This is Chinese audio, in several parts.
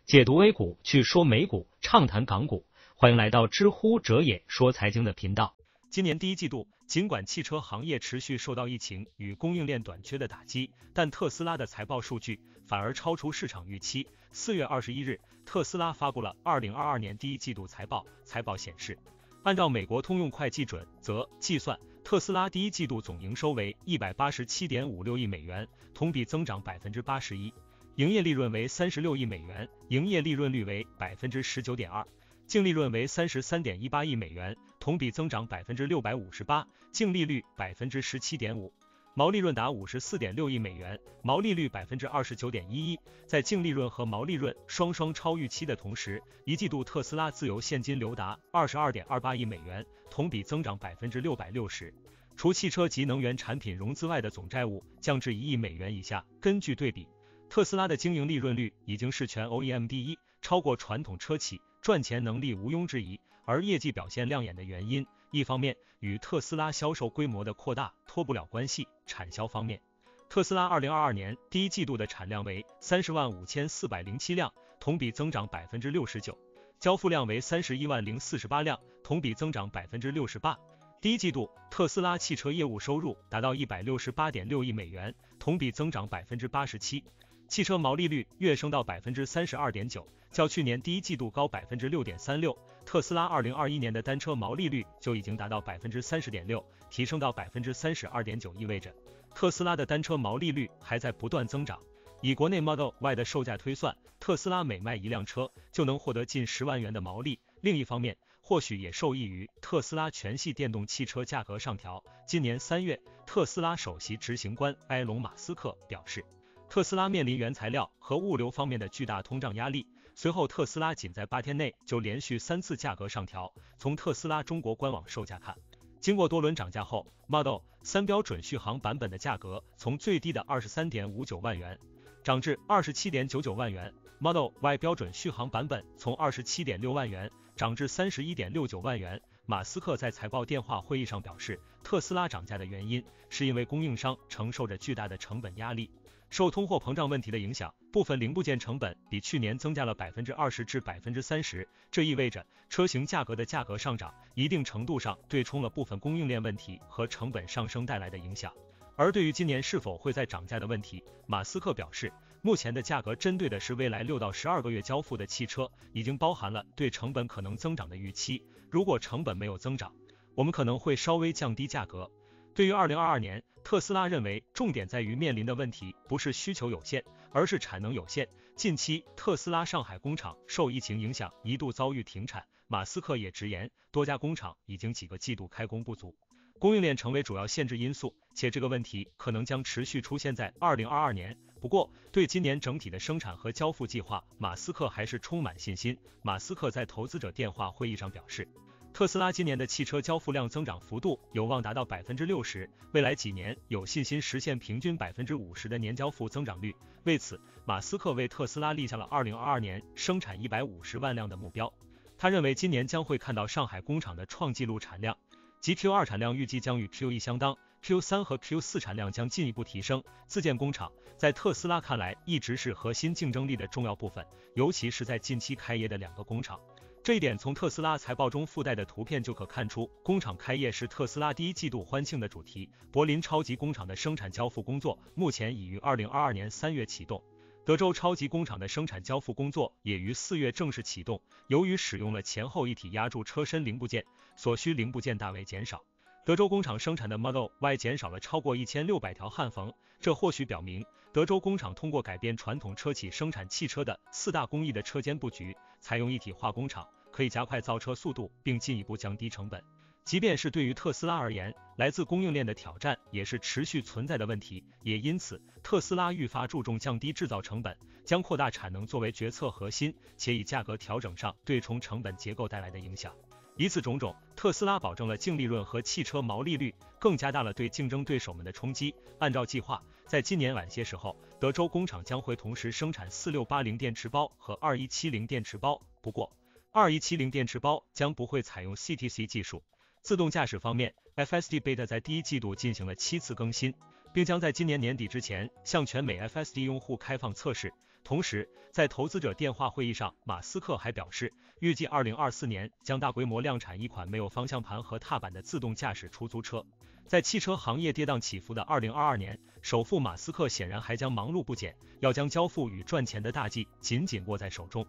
解读 A 股，去说美股，畅谈港股。欢迎来到知乎者也说财经的频道。今年第一季度，尽管汽车行业持续受到疫情与供应链短缺的打击，但特斯拉的财报数据反而超出市场预期。4月21日，特斯拉发布了2022年第一季度财报。财报显示，按照美国通用会计准则计算，特斯拉第一季度总营收为187.56亿美元，同比增长81%，营业利润为36亿美元，营业利润率为19.2%。净利润为33.18亿美元，同比增长658%，净利率17.5%，毛利润达54.6亿美元，毛利率29.11%。在净利润和毛利润双双超预期的同时，一季度特斯拉自由现金流达22.28亿美元，同比增长660%。除汽车及能源产品融资外的总债务降至1亿美元以下。根据对比，特斯拉的经营利润率已经是全 OEM 第一，超过传统车企，赚钱能力毋庸置疑。而业绩表现亮眼的原因，一方面与特斯拉销售规模的扩大脱不了关系。产销方面，特斯拉2022年第一季度的产量为305407辆，同比增长69%，交付量为310048辆，同比增长68%。第一季度，特斯拉汽车业务收入达到168.6亿美元，同比增长87%，汽车毛利率跃升到32.9%，较去年第一季度高6.36%。特斯拉2021年的单车毛利率就已经达到30.6%，提升到32.9%，意味着特斯拉的单车毛利率还在不断增长。以国内 Model Y 的售价推算，特斯拉每卖一辆车就能获得近10万元的毛利。另一方面，或许也受益于特斯拉全系电动汽车价格上调。今年3月，特斯拉首席执行官埃隆·马斯克表示，特斯拉面临原材料和物流方面的巨大通胀压力。随后，特斯拉仅在8天内就连续3次价格上调。从特斯拉中国官网售价看，经过多轮涨价后， Model 3标准续航版本的价格从最低的23.59万元涨至27.99万元， Model Y 标准续航版本从27.6万元涨至31.69万元。马斯克在财报电话会议上表示，特斯拉涨价的原因是因为供应商承受着巨大的成本压力。受通货膨胀问题的影响，部分零部件成本比去年增加了20%至30%，这意味着车型价格的价格上涨一定程度上对冲了部分供应链问题和成本上升带来的影响。而对于今年是否会再涨价的问题，马斯克表示，目前的价格针对的是未来6到12个月交付的汽车，已经包含了对成本可能增长的预期。如果成本没有增长，我们可能会稍微降低价格。对于2022年，特斯拉认为重点在于面临的问题不是需求有限，而是产能有限。近期，特斯拉上海工厂受疫情影响一度遭遇停产，马斯克也直言，多家工厂已经几个季度开工不足，供应链成为主要限制因素，且这个问题可能将持续出现在2022年。不过，对今年整体的生产和交付计划，马斯克还是充满信心。马斯克在投资者电话会议上表示，特斯拉今年的汽车交付量增长幅度有望达到60%，未来几年有信心实现平均50%的年交付增长率。为此，马斯克为特斯拉立下了2022年生产150万辆的目标。他认为今年将会看到上海工厂的创纪录产量，即 Q2 产量预计将与 Q1 相当， Q3 和 Q4 产量将进一步提升。自建工厂在特斯拉看来一直是核心竞争力的重要部分，尤其是在近期开业的2个工厂。这一点从特斯拉财报中附带的图片就可看出，工厂开业是特斯拉第一季度欢庆的主题。柏林超级工厂的生产交付工作目前已于2022年3月启动，德州超级工厂的生产交付工作也于4月正式启动。由于使用了前后一体压铸车身零部件，所需零部件大为减少。德州工厂生产的 Model Y 减少了超过1600条焊缝，这或许表明德州工厂通过改变传统车企生产汽车的4大工艺的车间布局，采用一体化工厂，可以加快造车速度并进一步降低成本。即便是对于特斯拉而言，来自供应链的挑战也是持续存在的问题，也因此特斯拉愈发注重降低制造成本，将扩大产能作为决策核心，且以价格调整上对冲成本结构带来的影响。以此种种，特斯拉保证了净利润和汽车毛利率，更加大了对竞争对手们的冲击。按照计划，在今年晚些时候，德州工厂将会同时生产4680电池包和2170电池包。不过，2170电池包将不会采用 CTC 技术。自动驾驶方面， FSD Beta 在第一季度进行了7次更新，并将在今年年底之前向全美 FSD 用户开放测试。同时，在投资者电话会议上，马斯克还表示，预计2024年将大规模量产一款没有方向盘和踏板的自动驾驶出租车。在汽车行业跌宕起伏的2022年，首富马斯克显然还将忙碌不减，要将交付与赚钱的大计紧紧握在手中。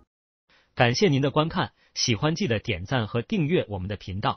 感谢您的观看，喜欢记得点赞和订阅我们的频道。